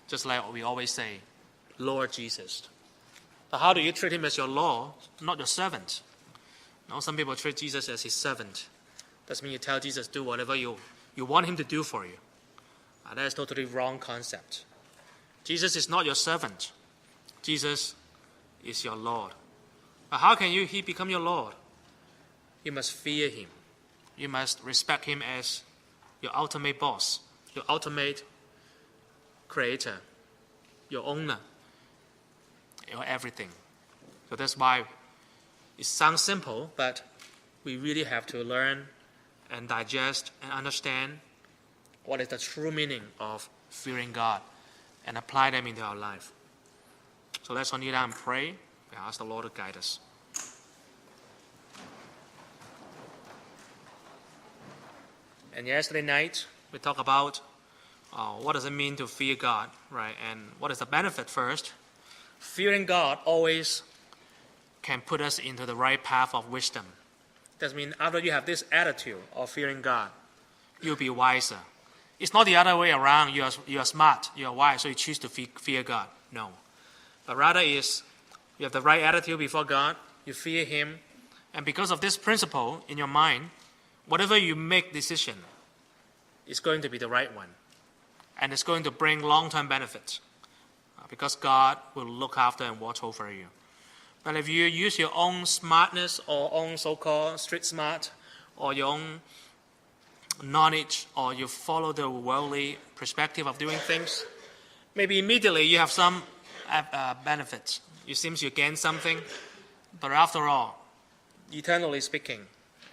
Just like we always say, Lord Jesus. But how do you treat him as your Lord, not your servant? Now, some people treat Jesus as his servant. That means you tell Jesus do whatever you want him to do for you. That is totally wrong concept. Jesus is not your servant. Jesus is your Lord. But how can he become your Lord? You must fear him. You must respect him as your ultimate boss, your ultimate creator, your owner, your everything. So that's why it sounds simple, but we really have to learn and digest and understand what is the true meaning of fearing God and apply them into our life. So let's kneel down and pray and ask the Lord to guide us. And yesterday night, we talked about what does it mean to fear God, right? And what is the benefit first? Fearing God always can put us into the right path of wisdom. That means after you have this attitude of fearing God, you'll be wiser. It's not the other way around. You are smart, you are wise, so you choose to fear God. No. But rather is you have the right attitude before God, you fear him, and because of this principle in your mind, whatever you make decision is going to be the right one. And it's going to bring long-term benefits because God will look after and watch over you. But if you use your own smartness or own so-called street smart or your own knowledge or you follow the worldly perspective of doing things, maybe immediately you have some benefits. It seems you gain something, but after all, eternally speaking,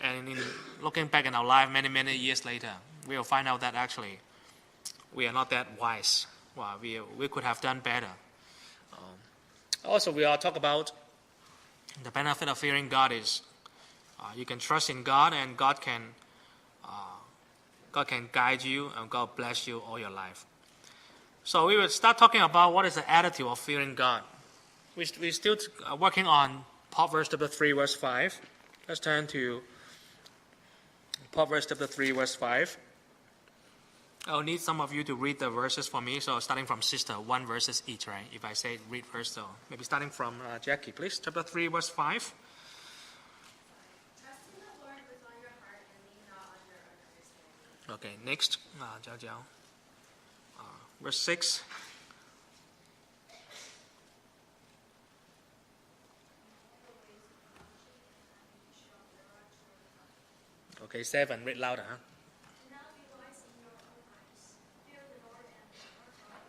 and in looking back in our life many, many years later, we will find out that actually we are not that wise. Well, we could have done better. Also, we all talk about the benefit of fearing God is you can trust in God and God can guide you and God bless you all your life. So we will start talking about what is the attitude of fearing God. We're still working on Proverbs chapter 3, verse 5. Let's turn to Proverbs chapter 3, verse 5. I'll need some of you to read the verses for me. So starting from sister, one verses each, right? If I say read verse, so maybe starting from Jackie, please. Chapter 3, verse 5. Trust in the Lord with all your heart and lean not on your own understanding. Okay, next, Jiao Jiao. Verse 6. Okay, 7. Read louder, huh? Do not be wise in your own eyes. Fear the Lord and honor God.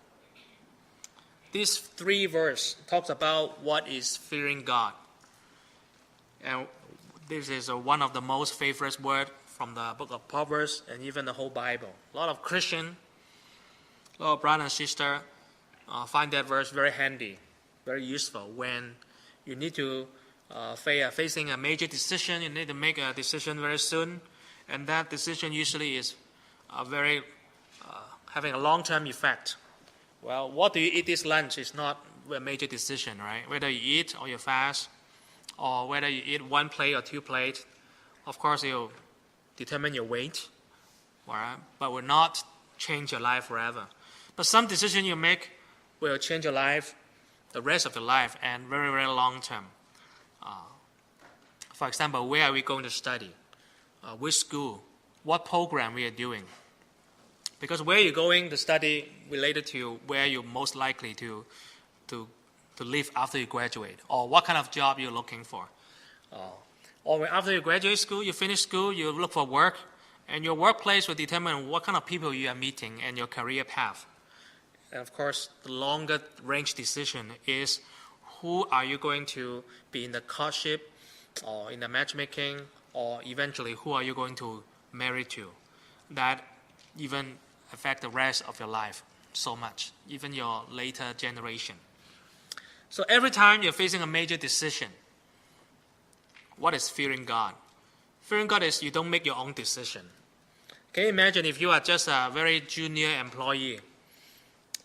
This 3 verse talks about what is fearing God. And this is one of the most favorite words from the book of Proverbs and even the whole Bible. A lot of Christian, a lot of brother and sister find that verse very handy, very useful when you need to facing a major decision. You need to make a decision very soon, and that decision usually is having a long-term effect. Well, what do you eat this lunch is not a major decision, right? Whether you eat or you fast, or whether you eat 1 plate or 2 plates, of course it'll determine your weight, right? But will not change your life forever. But some decision you make will change your life, the rest of your life, and very, very long term. For example, where are we going to study? Which school? What program we are doing? Because where you're going to study related to where you're most likely to live after you graduate, or what kind of job you're looking for. Or after you graduate school, you finish school, you look for work, and your workplace will determine what kind of people you are meeting and your career path. And of course, the longer range decision is who are you going to be in the courtship or in the matchmaking, or eventually who are you going to marry to. That even affect the rest of your life so much, even your later generation. So every time you're facing a major decision, what is fearing God? Fearing God is you don't make your own decision. Can you imagine if you are just a very junior employee,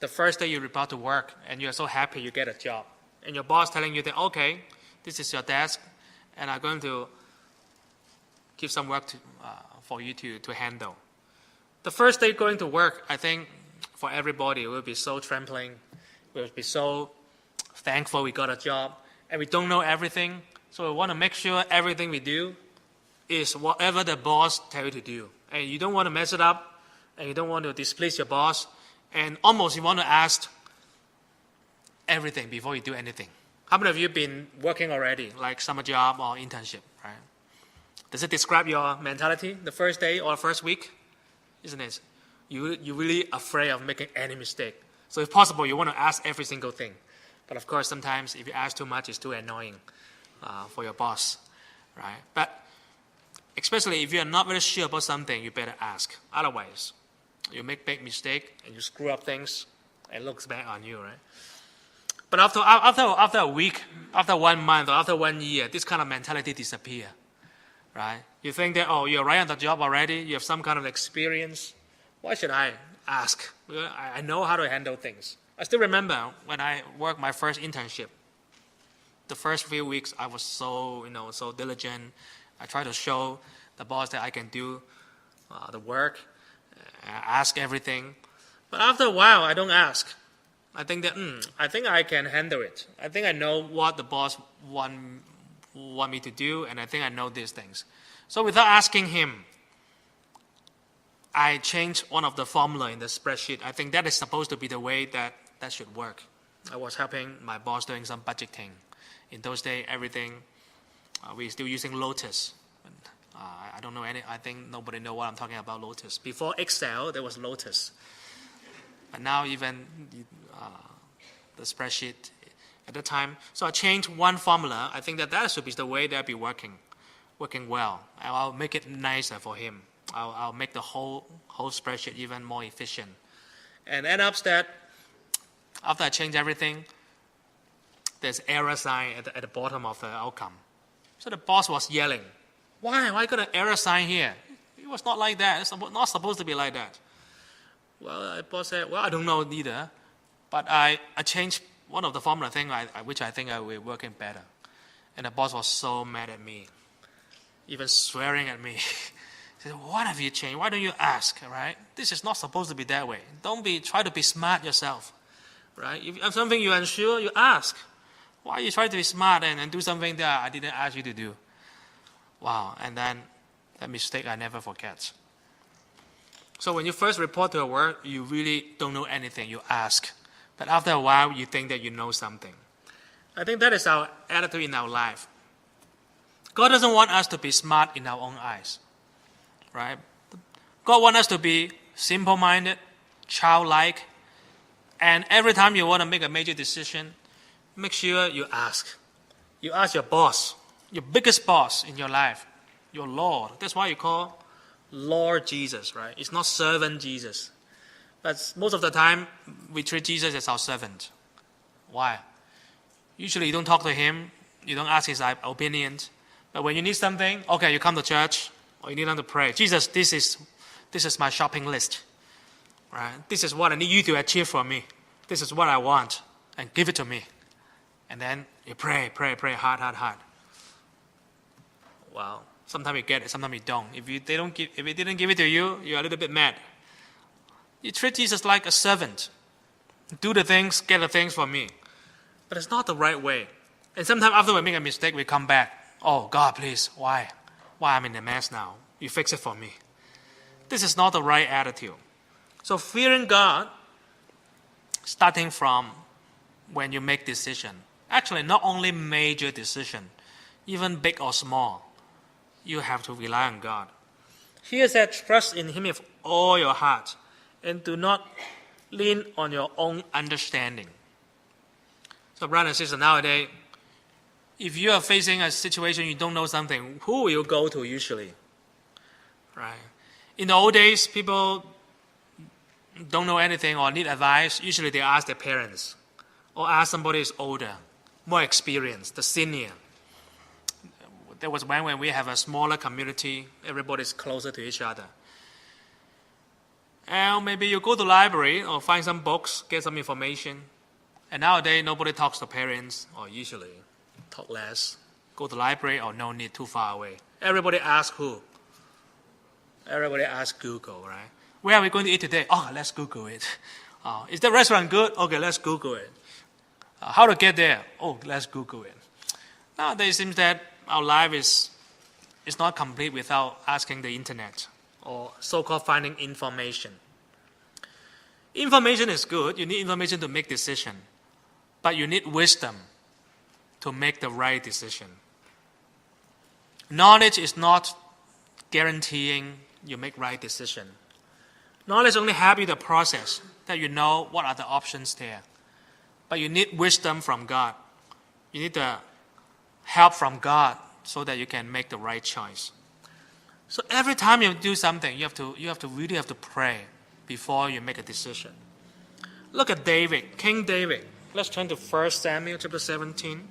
the first day you report to work and you're so happy you get a job, and your boss telling you that, okay, this is your desk and I'm going to give some work for you to handle. The first day going to work, I think for everybody. We'll be so trampling. We'll be so thankful we got a job. And we don't know everything. So we want to make sure everything we do is whatever the boss tells you to do. And you don't want to mess it up. And you don't want to displease your boss. And almost you want to ask everything before you do anything. How many of you have been working already, like summer job or internship, right? Does it describe your mentality the first day or first week? Isn't it? You're really afraid of making any mistake. So if possible, you want to ask every single thing. But of course, sometimes if you ask too much, it's too annoying for your boss, right? But especially if you're not very sure about something, you better ask. Otherwise, you make big mistake and you screw up things, and it looks bad on you, right? But after a week, after 1 month, or after 1 year, this kind of mentality disappear, right? You think that, oh, you're right on the job already, you have some kind of experience. Why should I ask? I know how to handle things. I still remember when I worked my first internship. The first few weeks, I was so diligent. I tried to show the boss that I can do the work, ask everything. But after a while, I don't ask. I think that I think I can handle it. I think I know what the boss want me to do, and I think I know these things. So without asking him, I changed one of the formula in the spreadsheet. I think that is supposed to be the way that should work. I was helping my boss doing some budgeting. In those days, everything, we're still using Lotus. I don't know I think nobody know what I'm talking about, Lotus. Before Excel, there was Lotus. But now even the spreadsheet at the time. So I changed one formula. I think that should be the way that be working well. I'll make it nicer for him. I'll make the whole spreadsheet even more efficient. And end up that after I change everything, there's error sign at the bottom of the outcome. So the boss was yelling, why got an error sign here? It was not like that. It's not supposed to be like that. Well, the boss said, well, I don't know neither. But I changed one of the formula thing, which I think I will working better. And the boss was so mad at me, even swearing at me. He said, what have you changed? Why don't you ask, right? This is not supposed to be that way. Try to be smart yourself, right? If you have something you're unsure, you ask. Why you try to be smart and do something that I didn't ask you to do? Wow, and then that mistake I never forget. So when you first report to a work, you really don't know anything, you ask. But after a while, you think that you know something. I think that is our attitude in our life. God doesn't want us to be smart in our own eyes, right? God wants us to be simple-minded, childlike, and every time you want to make a major decision, make sure you ask. You ask your boss, your biggest boss in your life, your Lord. That's why you call Lord Jesus, right? It's not servant Jesus. But most of the time, we treat Jesus as our servant. Why? Usually you don't talk to him, you don't ask his opinions. But when you need something, okay, you come to church, or you need him to pray. Jesus, this is my shopping list. Right? This is what I need you to achieve for me. This is what I want, and give it to me. And then you pray, hard. Well, sometimes you get it, sometimes you don't. If they didn't give it to you, you're a little bit mad. You treat Jesus like a servant. Do the things, get the things for me. But it's not the right way. And sometimes after we make a mistake, we come back. Oh, God, please, why? Why I'm in a mess now? You fix it for me. This is not the right attitude. So fearing God, starting from when you make decision. Actually, not only major decision, even big or small, you have to rely on God. Here said, trust in Him with all your heart, and do not lean on your own understanding. So, brothers and sisters, nowadays, if you are facing a situation you don't know something, who will you go to usually? Right? In the old days, people don't know anything or need advice. Usually they ask their parents or ask somebody who's older, more experienced, the senior. There was when we have a smaller community, everybody's closer to each other. And maybe you go to the library or find some books, get some information. And nowadays, nobody talks to parents, or usually talk less. Go to the library or no need, too far away. Everybody asks who? Everybody asks Google, right? Where are we going to eat today? Oh, let's Google it. Is the restaurant good? Okay, let's Google it. How to get there? Oh, let's Google it. Nowadays, it seems that our life is not complete without asking the internet or so-called finding information. Information is good. You need information to make decision, but you need wisdom to make the right decision. Knowledge is not guaranteeing you make right decision. Knowledge only help you the process that you know what are the options there. But you need wisdom from God. You need the help from God so that you can make the right choice. So every time you do something, you really have to pray before you make a decision. Look at David, King David. Let's turn to 1 Samuel chapter 17.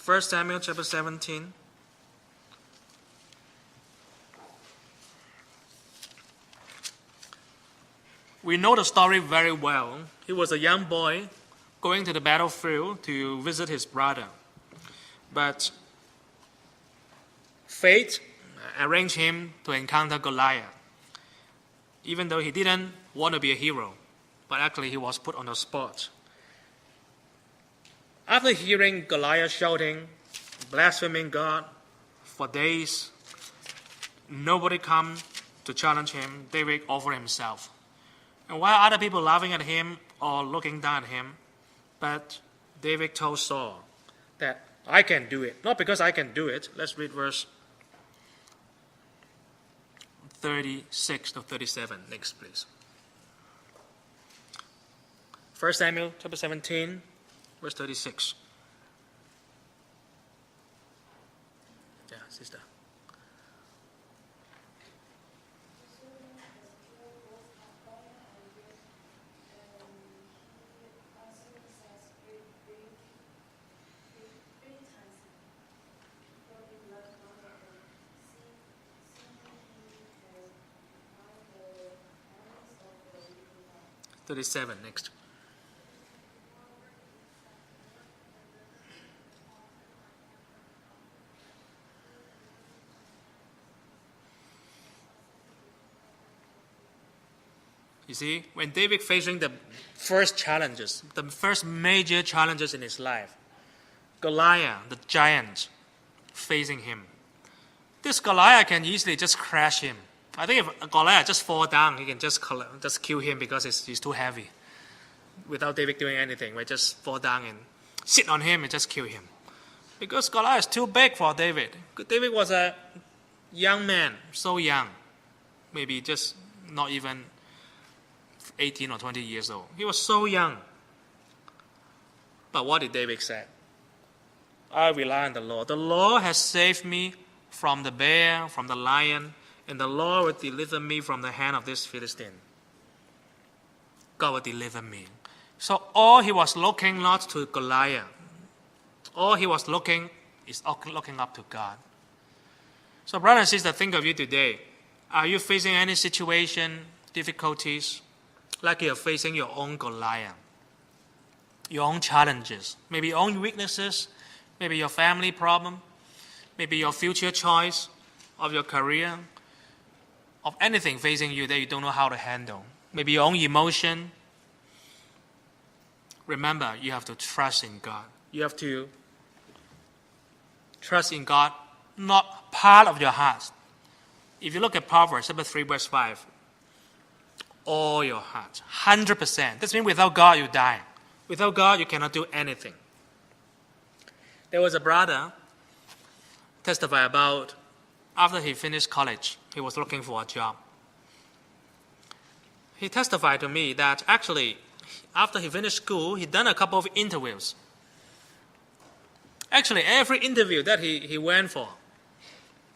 1 Samuel chapter 17. We know the story very well. He was a young boy going to the battlefield to visit his brother. But fate arranged him to encounter Goliath. Even though he didn't want to be a hero, but actually he was put on the spot. After hearing Goliath shouting, blaspheming God for days, nobody come to challenge him. David offered himself. And while other people laughing at him or looking down at him, but David told Saul that I can do it. Not because I can do it. Let's read verse 36 to 37 next, please. 1 Samuel chapter 17, verse 36. Yeah, sister. Thirty-seven next. You see, when David facing the first challenges, the first major challenges in his life, Goliath, the giant, facing him. This Goliath can easily just crush him. I think if Goliath just fall down, he can just kill him because he's too heavy. Without David doing anything, we just fall down and sit on him and just kill him. Because Goliath is too big for David. David was a young man, so young, maybe just not even 18 or 20 years old. He was so young. But what did David say? I rely on the Lord. The Lord has saved me from the bear, from the lion, and the Lord will deliver me from the hand of this Philistine. God will deliver me. So all he was looking not to Goliath. All he was looking is looking up to God. So brothers and sisters, think of you today. Are you facing any situation, difficulties, like you're facing your own Goliath? Your own challenges, maybe your own weaknesses, maybe your family problem, maybe your future choice of your career, of anything facing you that you don't know how to handle. Maybe your own emotion. Remember, you have to trust in God. You have to trust in God, not part of your heart. If you look at Proverbs chapter 3, verse 5, all your heart, 100%. This means without God, you die. Without God, you cannot do anything. There was a brother testify about after he finished college, he was looking for a job. He testified to me that actually, after he finished school, he'd done a couple of interviews. Actually, every interview that he went for,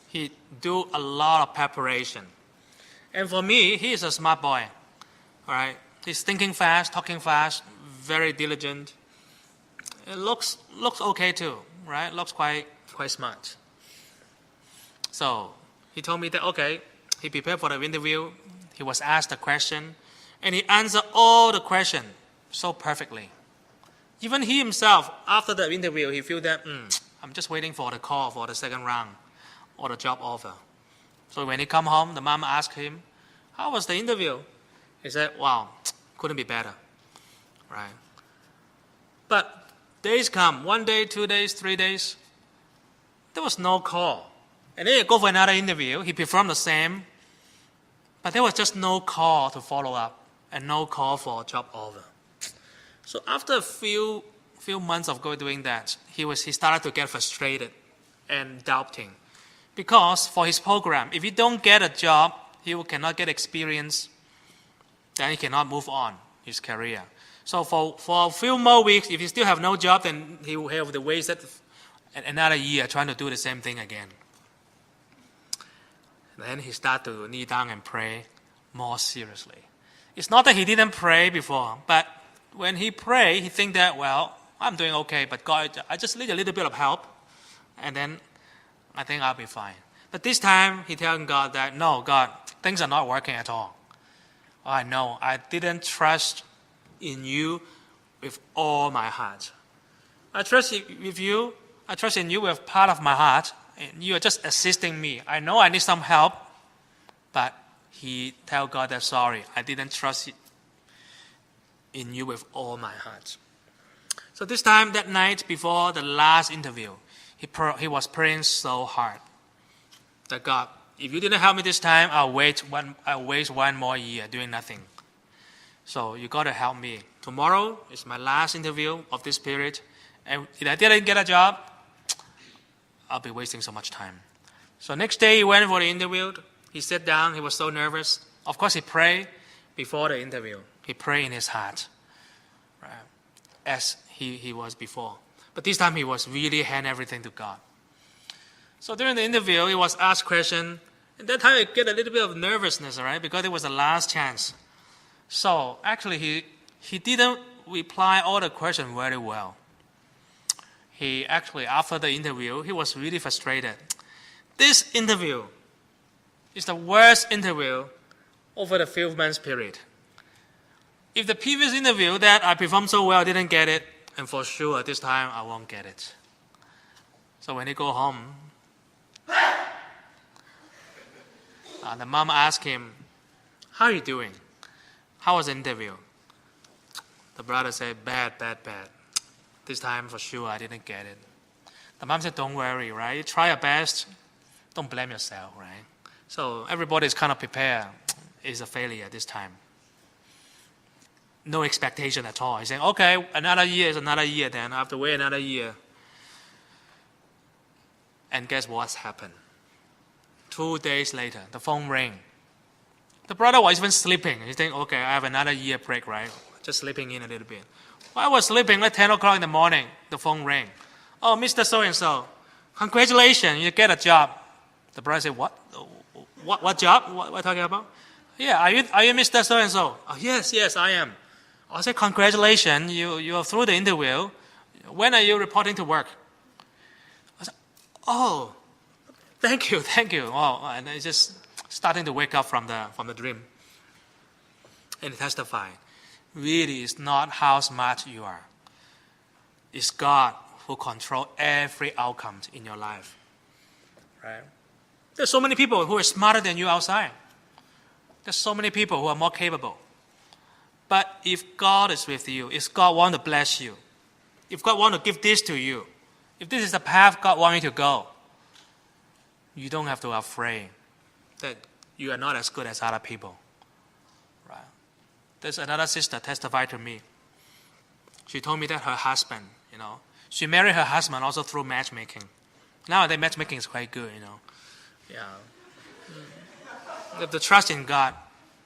he do a lot of preparation. And for me, he is a smart boy. All right, he's thinking fast, talking fast, very diligent. It looks okay too, right? Looks quite smart. So he told me that, okay, he prepared for the interview. He was asked a question, and he answered all the questions so perfectly. Even he himself, after the interview, he felt that, I'm just waiting for the call for the second round or the job offer. So when he come home, the mom asked him, how was the interview? He said, wow, couldn't be better, right? But days come, 1 day, 2 days, 3 days, there was no call. And then he go for another interview, he performed the same, but there was just no call to follow up and no call for a job offer. So after a few months of doing that, he started to get frustrated and doubting. Because for his program, if he don't get a job, he cannot get experience, then he cannot move on his career. So for a few more weeks, if he still have no job, then he will have to waste another year trying to do the same thing again. Then he started to kneel down and pray more seriously. It's not that he didn't pray before, but when he prayed, he think that, well, I'm doing okay, but God, I just need a little bit of help, and then I think I'll be fine. But this time, he telling God that, no, God, things are not working at all. I know, I didn't trust in you with all my heart. I trust with you. I trust in you with part of my heart, and you are just assisting me. I know I need some help, but he tell God that, sorry, I didn't trust in you with all my heart. So this time, that night before the last interview, he was praying so hard that, God, if you didn't help me this time, I'll waste 1 more year doing nothing. So you got to help me. Tomorrow is my last interview of this period, and if I didn't get a job, I'll be wasting so much time. So next day he went for the interview. He sat down. He was so nervous. Of course, he prayed before the interview. He prayed in his heart, right, as he was before. But this time he was really hand everything to God. So during the interview, he was asked question. And that time I get a little bit of nervousness, right, because it was the last chance. So actually he didn't reply all the questions very well. He actually, after the interview, he was really frustrated. This interview is the worst interview over the few months period. If the previous interview that I performed so well didn't get it, and for sure this time I won't get it. So when he go home, the mom asked him, how are you doing? How was the interview? The brother said, bad. This time for sure I didn't get it. The mom said, don't worry, right? You try your best. Don't blame yourself, right? So everybody is kind of prepared. It's a failure this time. No expectation at all. He's saying, okay, another year is another year then. I have to wait another year. And guess what's happened? 2 days later, the phone rang. The brother was even sleeping. He's thinking, okay, I have another year break, right? Just sleeping in a little bit. While I was sleeping at 10 o'clock in the morning, the phone rang. Oh, Mr. So-and-so, congratulations, you get a job. The brother said, what? What job? What are you talking about? Yeah, are you Mr. So-and-so? Oh, yes, I am. I said, congratulations, you are through the interview. When are you reporting to work? I said, oh, thank you. Oh, and I just starting to wake up from the dream. And testify. Really, it's not how smart you are. It's God who controls every outcome in your life. Right? There's so many people who are smarter than you outside. There's so many people who are more capable. But if God is with you, if God wants to bless you, if God wants to give this to you, if this is the path God wants you to go, you don't have to be afraid that you are not as good as other people. Right? There's another sister testified to me. She told me that her husband, she married her husband also through matchmaking. Nowadays, matchmaking is quite good, Yeah. You have to trust in God.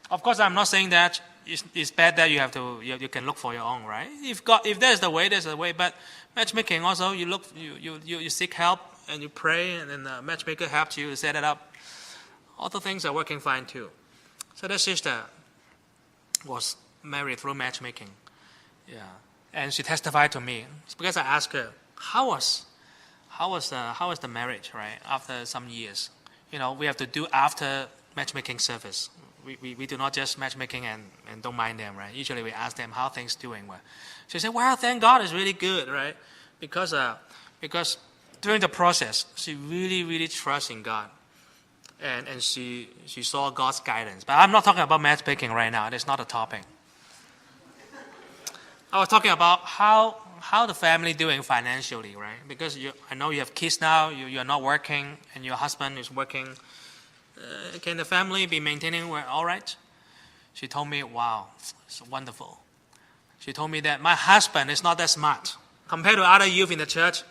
Of course, I'm not saying that it's bad that you can look for your own, right? If there's the way, there's the way. But matchmaking also, you seek help and you pray, and then the matchmaker helps you set it up. All the things are working fine too. So that sister was married through matchmaking. Yeah. And she testified to me. It's because I asked her, how was the marriage, right? After some years. We have to do after matchmaking service. We do not just matchmaking and don't mind them, right? Usually we ask them how things doing. Well, she said, well, thank God it's really good, right? Because during the process, she really, really trusts in God. and she saw God's guidance. But I'm not talking about matchmaking right now. That's not a topic. I was talking about how the family doing financially, right? Because I know you have kids now, you're not working, and your husband is working. Can the family be maintaining all right? She told me, wow, it's wonderful. She told me that my husband is not that smart. Compared to other youth in the church,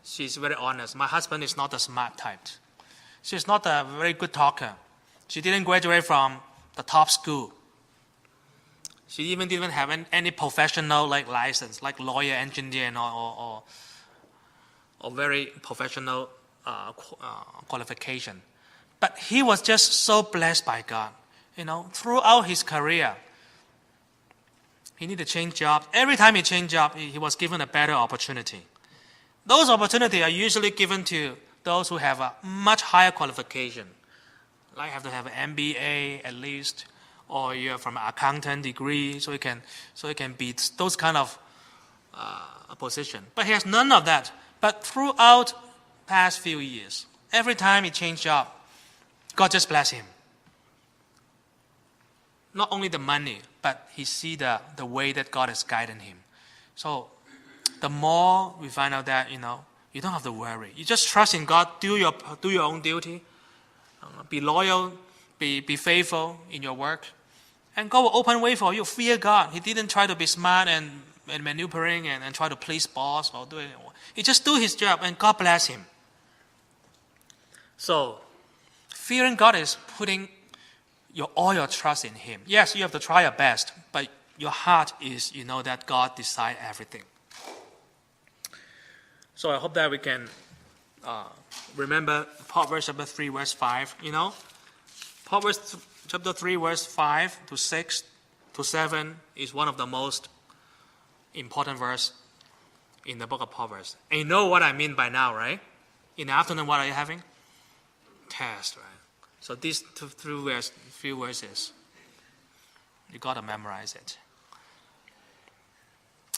she's very honest. My husband is not the smart type. She's not a very good talker. She didn't graduate from the top school. She even didn't have any professional license, like lawyer, engineer, or very professional qualification. But he was just so blessed by God. Throughout his career, he needed to change jobs. Every time he changed job, he was given a better opportunity. Those opportunities are usually given to those who have a much higher qualification, like have to have an MBA at least, or you're from an accountant degree, so you can be those kind of position. But he has none of that. But throughout past few years, every time he changed job, God just bless him. Not only the money, but he see the way that God is guiding him. So the more we find out that, you don't have to worry. You just trust in God, do your own duty, be loyal, be faithful in your work, and God will open way for you. Fear God. He didn't try to be smart and maneuvering and try to please boss or do it. He just do his job and God bless him. So fearing God is putting all your trust in him. Yes, you have to try your best, but your heart is, that God decide everything. So I hope that we can remember Proverbs chapter 3, verse 5. Proverbs chapter 3, verse 5 to 6 to 7 is one of the most important verse in the book of Proverbs. And you know what I mean by now, right? In the afternoon, what are you having? Test, right? So these few verses, you got to memorize it.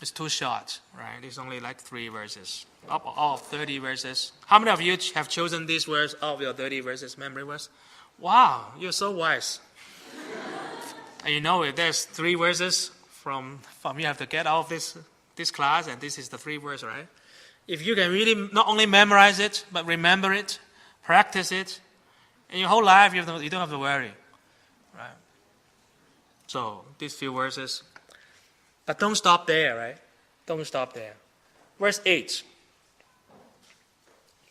It's too short, right? It's only like 3 verses. Of 30 verses. How many of you have chosen this verse of your 30 verses memory verse? Wow, you're so wise. And if there's 3 verses from you have to get out of this class, and this is the 3 verse, right? If you can really not only memorize it, but remember it, practice it, in your whole life, you don't have to worry, right? So these few verses, but don't stop there, right? Don't stop there. Verse 8.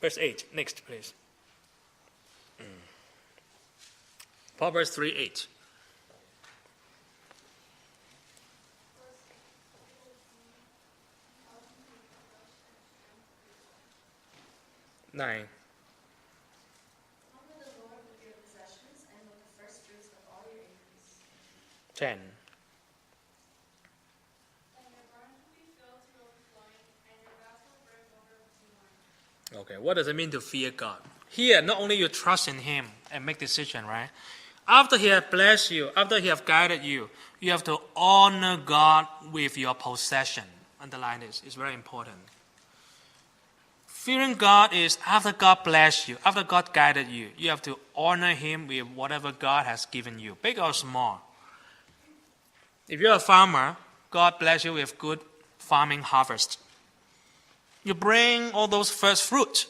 Verse 8. Next, please. Proverbs 3:8. 9. 10. Okay, what does it mean to fear God? Here, not only you trust in him and make decision, right? After he has blessed you, after he has guided you, you have to honor God with your possession. Underline this, it's very important. Fearing God is after God blessed you, after God guided you, you have to honor him with whatever God has given you, big or small. If you're a farmer, God bless you with good farming harvest. You bring all those first fruit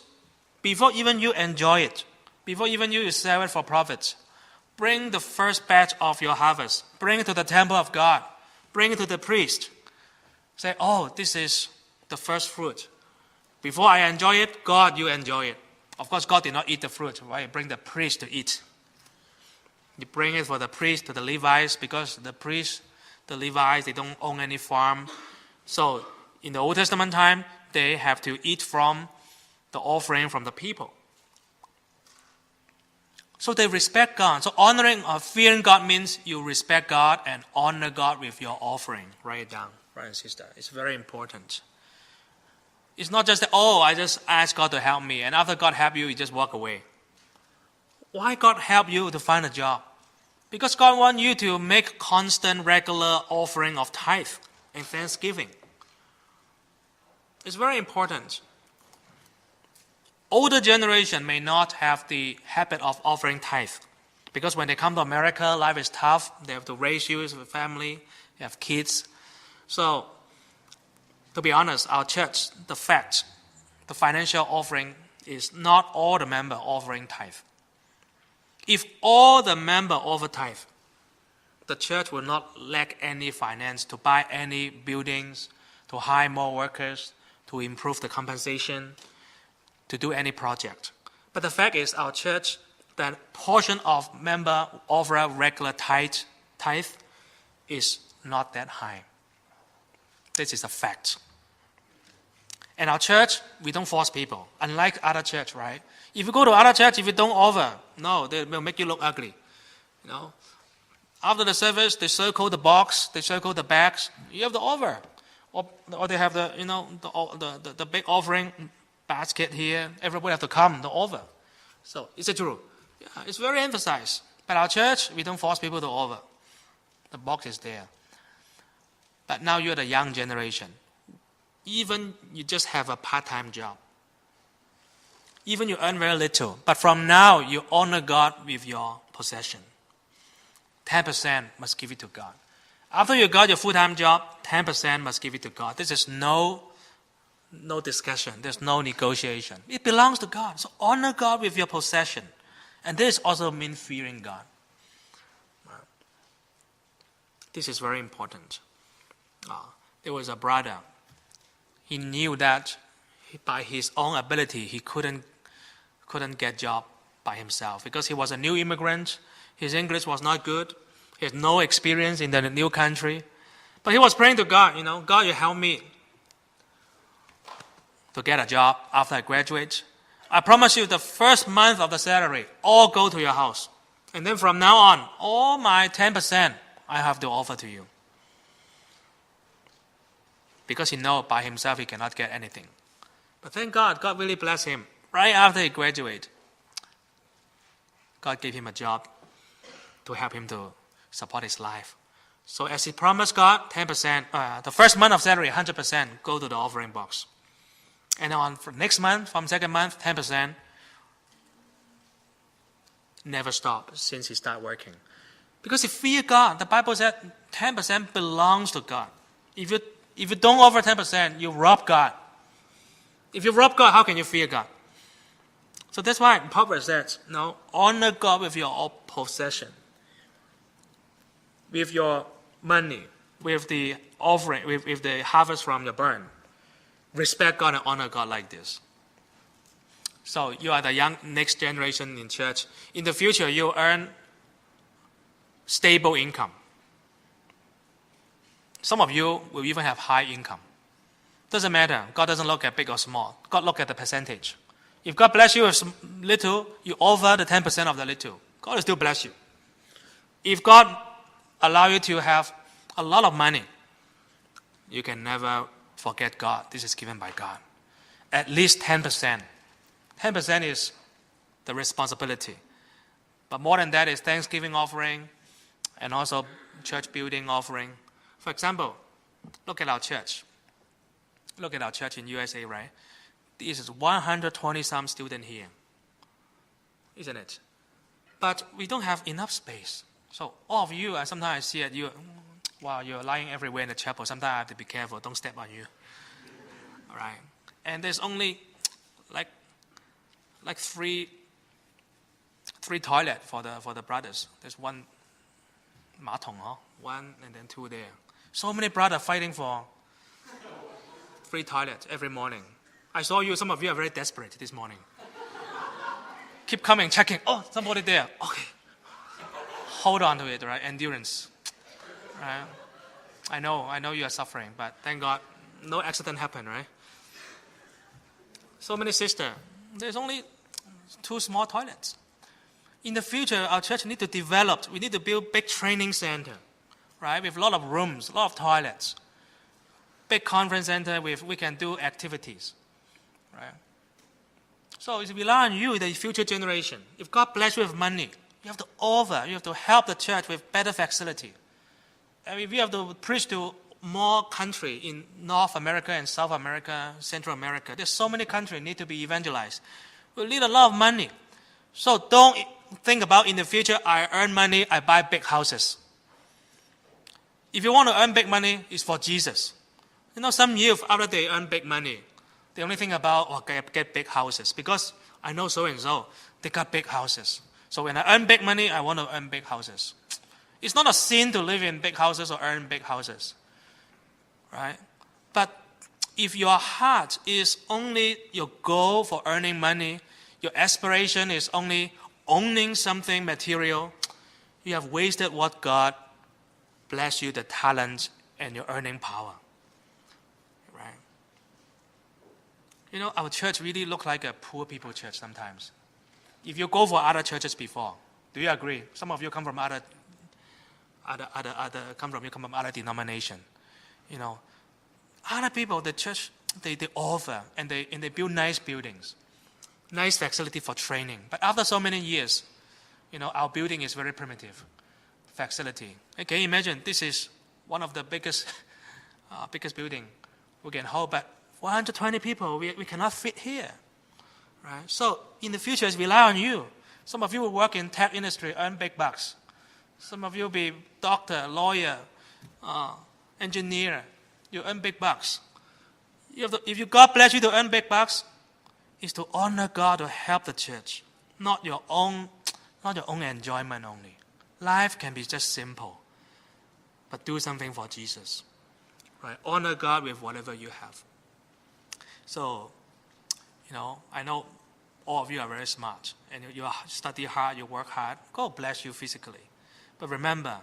before even you enjoy it, before even you sell it for profit. Bring the first batch of your harvest. Bring it to the temple of God. Bring it to the priest. Say, this is the first fruit. Before I enjoy it, God, you enjoy it. Of course, God did not eat the fruit, right? You bring the priest to eat. You bring it for the priest, to the Levites, because the priests, the Levites, they don't own any farm. So in the Old Testament time, they have to eat from the offering from the people. So they respect God. So honoring or fearing God means you respect God and honor God with your offering. Write it down, brother and sister. It's very important. It's not just that, I just ask God to help me, and after God help you, you just walk away. Why God help you to find a job? Because God wants you to make constant, regular offering of tithe and thanksgiving. It's very important. older generation may not have the habit of offering tithe. Because when they come to America, life is tough. They have to raise you as a family. They have kids. So, to be honest, our church, the financial offering is not all the member offering tithe. If all the member offer tithe, the church will not lack any finance to buy any buildings, to hire more workers, to improve the compensation, to do any project. But the fact is, our church, that portion of member offer regular tithe is not that high. This is a fact. And our church, we don't force people. Unlike other church, right? If you go to other church, if you don't offer, no, they will make you look ugly. You know, after the service, they circle the box, they circle the bags. You have to offer, or they have the big offering basket here. Everybody have to come to offer. So is it true? Yeah, it's very emphasized. But our church, we don't force people to offer. The box is there. But now you're the young generation. Even you just have a part-time job. Even you earn very little. But from now, you honor God with your possession. 10% must give it to God. After you got your full-time job, 10% must give it to God. This is no discussion. There's no negotiation. It belongs to God. So honor God with your possession. And this also means fearing God. This is very important. There was a brother. He knew that by his own ability, he couldn't get job by himself because he was a new immigrant. His English was not good. He had no experience in the new country. But he was praying to God, God, you help me to get a job after I graduate. I promise you the first month of the salary, all go to your house. And then from now on, all my 10% I have to offer to you. Because he knows by himself he cannot get anything. But thank God, God really blessed him. Right after he graduated, God gave him a job to help him to support his life. So as he promised God, 10%, the first month of salary, 100% go to the offering box. And on for next month, from second month, 10% never stop since he started working. Because he feared God. The Bible said 10% belongs to God. If you don't offer 10%, you rob God. If you rob God, how can you fear God? So that's why Proverbs says, honor God with your possession, with your money, with the offering, with the harvest from your barn. Respect God and honor God like this. So you are the young next generation in church. In the future, you earn stable income. Some of you will even have high income. Doesn't matter. God doesn't look at big or small. God look at the percentage. If God bless you with little, you offer the 10% of the little. God will still bless you. If God allow you to have a lot of money, you can never forget God. This is given by God. At least 10%. 10% is the responsibility. But more than that is Thanksgiving offering and also church building offering. For example, look at our church. Look at our church in USA, right? This is 120-some students here. Isn't it? But we don't have enough space. So all of you, sometimes I see it, you're lying everywhere in the chapel. Sometimes I have to be careful. Don't step on you. All right. And there's only like three toilets for the brothers. There's one 马桶, one and then two there. So many brothers fighting for 3 toilets every morning. I saw you. Some of you are very desperate this morning. Keep coming, checking. Oh, somebody there. Okay. Hold on to it, right? Endurance. Right? I know you are suffering, but thank God, no accident happened, right? So many sisters. There's only 2 small toilets. In the future, our church need to develop. We need to build big training center, right? With a lot of rooms, a lot of toilets. Big conference center with we can do activities, right? So it's rely on you, the future generation. If God bless you with money, you have to offer. You have to help the church with better facility. And if you have to preach to more country in North America and South America, Central America, there's so many countries need to be evangelized. We need a lot of money. So don't think about in the future, I earn money, I buy big houses. If you want to earn big money, it's for Jesus. Some youth, after they earn big money, they only think about, get big houses. Because I know so and so, they got big houses. So when I earn big money, I want to earn big houses. It's not a sin to live in big houses or earn big houses. Right? But if your heart is only your goal for earning money, your aspiration is only owning something material, you have wasted what God bless you, the talent and your earning power. Right? Our church really look like a poor people church sometimes. If you go for other churches before, do you agree? Some of you come from other denomination. Other people, the church, they offer and they build nice buildings, nice facility for training. But after so many years, our building is very primitive facility. Can you imagine? This is one of the biggest building we can hold, but 120 people, we cannot fit here. Right? So in the future, it's rely on you. Some of you will work in tech industry, earn big bucks. Some of you will be doctor, lawyer, engineer. You earn big bucks. If God bless you to earn big bucks, it's to honor God, to help the church, not your own enjoyment only. Life can be just simple, but do something for Jesus. Right? Honor God with whatever you have. So, I know all of you are very smart, and you study hard, you work hard. God bless you physically. But remember,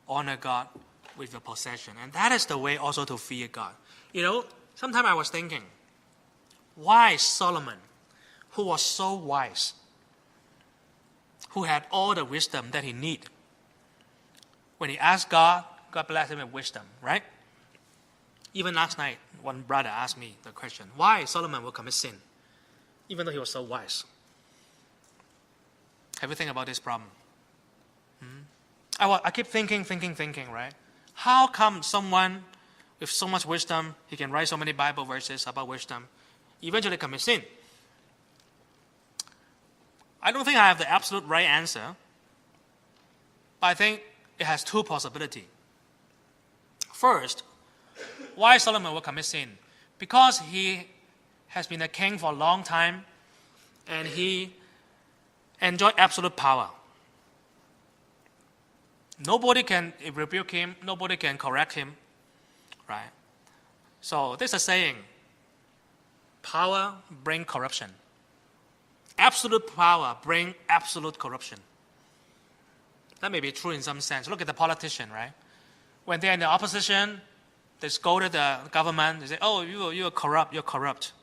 honor God with your possession. And that is the way also to fear God. Sometimes I was thinking, why Solomon, who was so wise, who had all the wisdom that he needed, when he asked God, God blessed him with wisdom, right? Even last night, one brother asked me the question, why Solomon will commit sin, even though he was so wise? Have you think about this problem? I keep thinking, right? How come someone with so much wisdom, he can write so many Bible verses about wisdom, eventually commit sin? I don't think I have the absolute right answer, but I think it has two possibilities. First, why Solomon will commit sin? Because he has been a king for a long time and he enjoyed absolute power. Nobody can rebuke him, nobody can correct him, right? So there's a saying, power brings corruption. Absolute power brings absolute corruption. That may be true in some sense. Look at the politician, right? When they're in the opposition, they scolded the government. They say, oh, you're corrupt.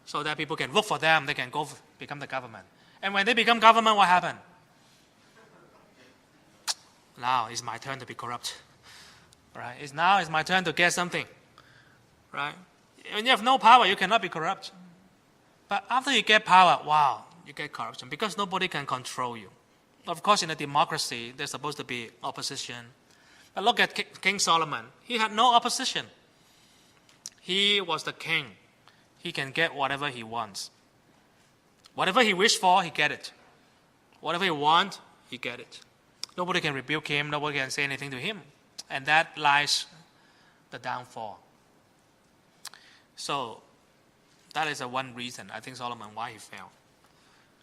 So that people can vote for them. They can go become the government. And when they become government, what happened? Now it's my turn to be corrupt. Right? Now it's my turn to get something. Right? When you have no power, you cannot be corrupt. But after you get power, wow, you get corruption because nobody can control you. Of course, in a democracy, there's supposed to be opposition. But look at King Solomon. He had no opposition. He was the king. He can get whatever he wants. Whatever he wished for, he get it. Whatever he wants, he get it. Nobody can rebuke him. Nobody can say anything to him. And that lies the downfall. So that is one reason, I think, Solomon, why he failed.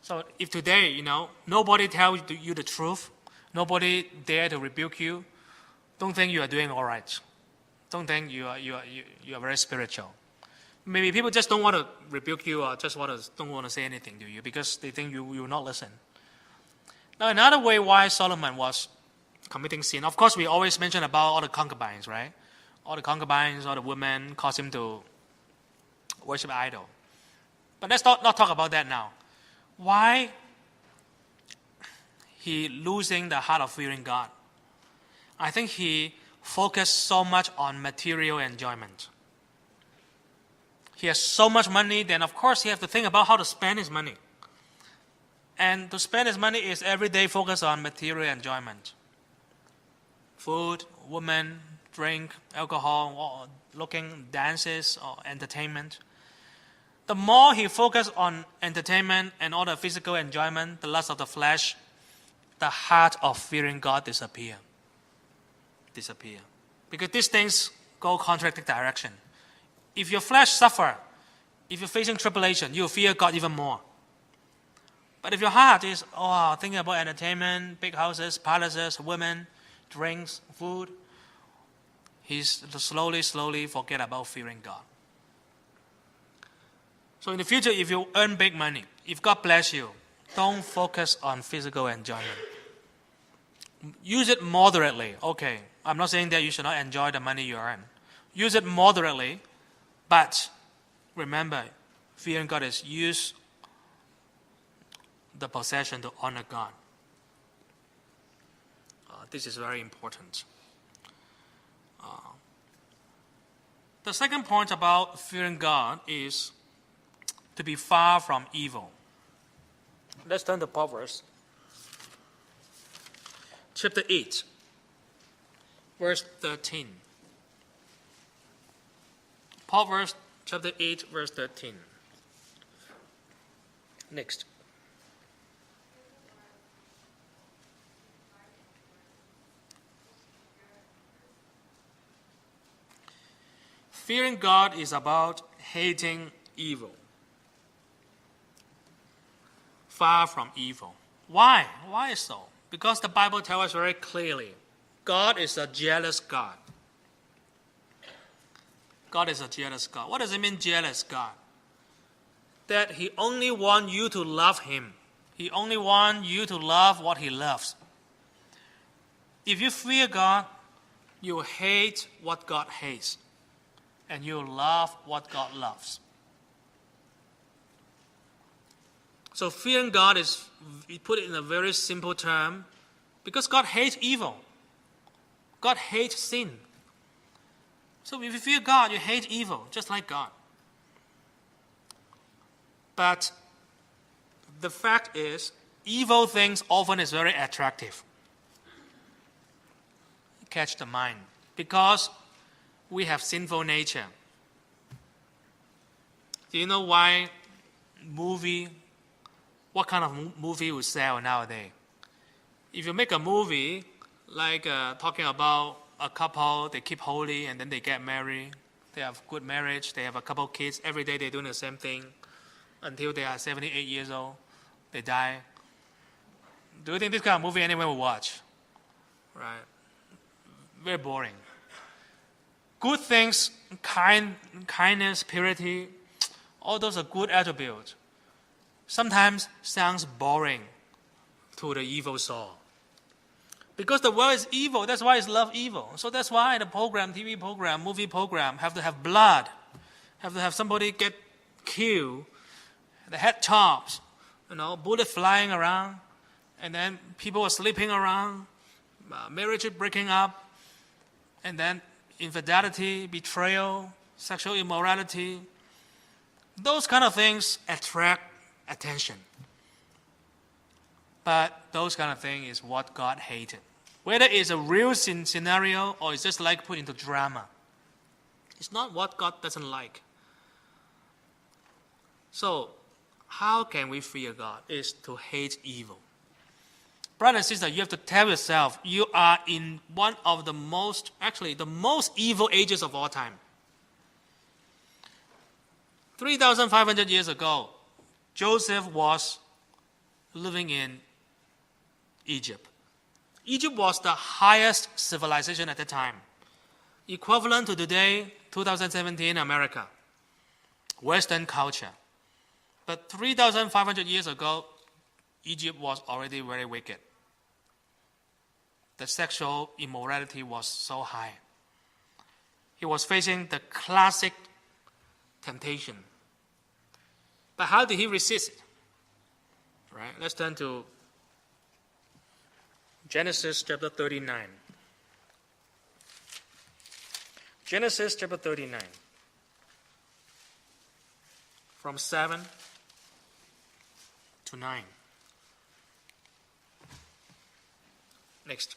So if today, nobody tells you the truth, nobody dare to rebuke you, don't think you are doing all right. Don't think you are very spiritual. Maybe people just don't want to rebuke you or just don't want to say anything to you because they think you will not listen. Now, another way why Solomon was committing sin, of course, we always mention about all the concubines, right? All the concubines, all the women caused him to worship idol. But let's not talk about that now. Why he losing the heart of fearing God? I think he focused so much on material enjoyment. He has so much money, then of course he has to think about how to spend his money. And to spend his money is every day focused on material enjoyment. Food, women, drink, alcohol, looking, dances, or entertainment. The more he focuses on entertainment and all the physical enjoyment, the lust of the flesh, the heart of fearing God disappear. Because these things go contradicting direction. If your flesh suffer, if you're facing tribulation, you fear God even more. But if your heart is thinking about entertainment, big houses, palaces, women, drinks, food, he's slowly forget about fearing God. So in the future, if you earn big money, if God bless you, don't focus on physical enjoyment. Use it moderately. Okay, I'm not saying that you should not enjoy the money you earn. Use it moderately, but remember, fearing God is use the possession to honor God. This is very important. The second point about fearing God is to be far from evil. Let's turn to Proverbs chapter 8, verse 13. Proverbs chapter 8, verse 13. Next. Fearing God is about hating evil. Far from evil. Why? Why so? Because the Bible tells us very clearly, God is a jealous God. God is a jealous God. What does it mean, jealous God? That He only wants you to love Him. He only wants you to love what He loves. If you fear God, you hate what God hates. And you love what God loves. So fearing God is, we put it in a very simple term, because God hates evil. God hates sin. So if you fear God, you hate evil, just like God. But the fact is, evil things often is very attractive. Catch the mind. Because we have sinful nature. Do you know why what kind of movie will sell nowadays? If you make a movie like talking about a couple, they keep holy and then they get married, they have good marriage, they have a couple kids, every day they're doing the same thing until they are 78 years old, they die. Do you think this kind of movie anyone will watch? Right? Very boring. Good things, kindness, purity, all those are good attributes. Sometimes sounds boring to the evil soul. Because the world is evil, that's why it's love evil. So that's why the program, TV program, movie program have to have blood, have to have somebody get killed, the head chopped, bullet flying around, and then people are sleeping around, marriage breaking up, and then infidelity, betrayal, sexual immorality. Those kind of things attract attention. But those kind of things is what God hated. Whether it's a real scenario or it's just like put into drama. It's not what God doesn't like. So, how can we fear God? Is to hate evil. Brother and sister, you have to tell yourself, you are in one of the most evil ages of all time. 3,500 years ago, Joseph was living in Egypt. Egypt was the highest civilization at the time, equivalent to today, 2017 America, Western culture. But 3,500 years ago, Egypt was already very wicked. The sexual immorality was so high. He was facing the classic temptation. But how did he resist it? Right? Let's turn to Genesis chapter 39. Genesis chapter 39. From 7 to 9. Next.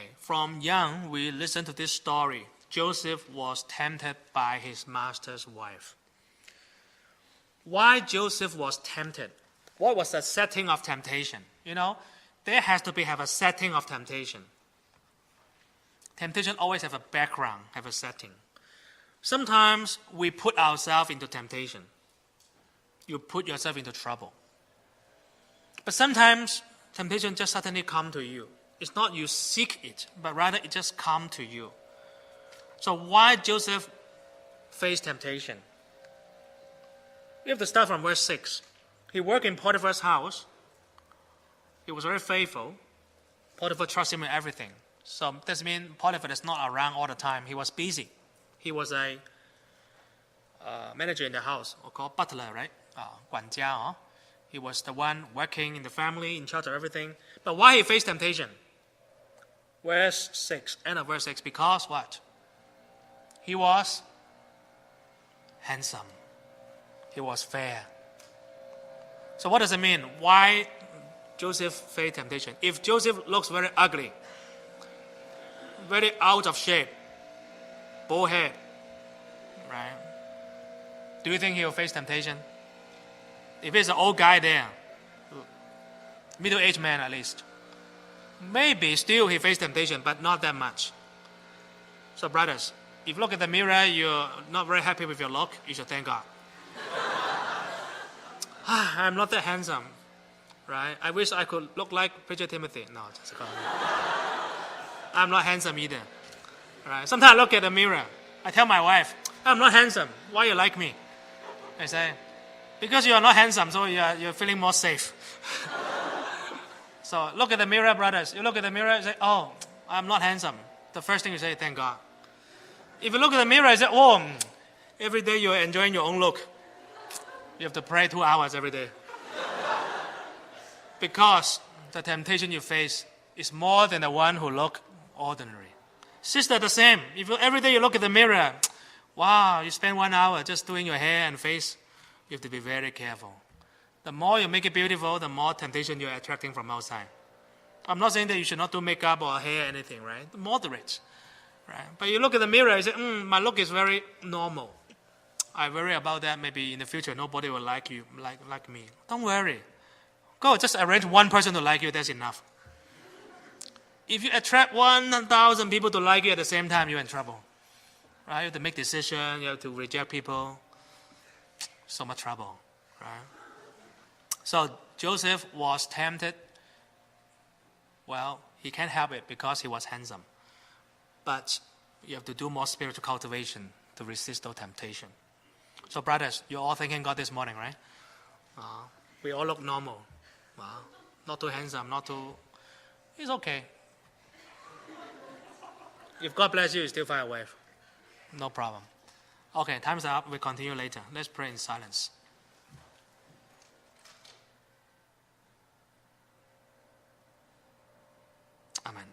Okay, from young, we listen to this story. Joseph was tempted by his master's wife. Why Joseph was tempted? What was the setting of temptation? There has to have a setting of temptation. Temptation always have a background, have a setting. Sometimes we put ourselves into temptation. You put yourself into trouble. But sometimes temptation just suddenly come to you. It's not you seek it, but rather it just come to you. So why Joseph faced temptation? We have to start from verse 6. He worked in Potiphar's house. He was very faithful. Potiphar trusted him in everything. So this means Potiphar is not around all the time. He was busy. He was a manager in the house, or called butler, right? 管家. He was the one working in the family, in charge of everything. But why he faced temptation? Verse 6, end of verse 6. Because what? He was handsome. He was fair. So what does it mean? Why Joseph faced temptation? If Joseph looks very ugly, very out of shape, bald head, right? Do you think he will face temptation? If he's an old guy there, middle-aged man at least, maybe still he faced temptation, but not that much. So brothers, if you look at the mirror, you're not very happy with your look, you should thank God. I'm not that handsome, right? I wish I could look like Preacher Timothy. No, just kidding. I'm not handsome either, right? Sometimes I look at the mirror. I tell my wife, I'm not handsome. Why you like me? I say, because you are not handsome, so you're feeling more safe. So look at the mirror, brothers. You look at the mirror and say, oh, I'm not handsome. The first thing you say, thank God. If you look at the mirror and say, oh, every day you're enjoying your own look. You have to pray 2 hours every day. Because the temptation you face is more than the one who look ordinary. Sister, the same. If every day you look at the mirror, wow, you spend 1 hour just doing your hair and face, you have to be very careful. The more you make it beautiful, the more temptation you're attracting from outside. I'm not saying that you should not do makeup or hair, anything, right? Moderate, right? But you look at the mirror, you say, my look is very normal. I worry about that. Maybe in the future, nobody will like you, like me. Don't worry. Go, just arrange one person to like you, that's enough. If you attract 1,000 people to like you at the same time, you're in trouble. Right? You have to make decisions, you have to reject people. So much trouble, right? So Joseph was tempted. Well, he can't help it because he was handsome. But you have to do more spiritual cultivation to resist those temptations. So brothers, you're all thanking God this morning, right? We all look normal. Not too handsome, not too... It's okay. If God bless you, you still find a wife. No problem. Okay, time's up. We'll continue later. Let's pray in silence. Amen.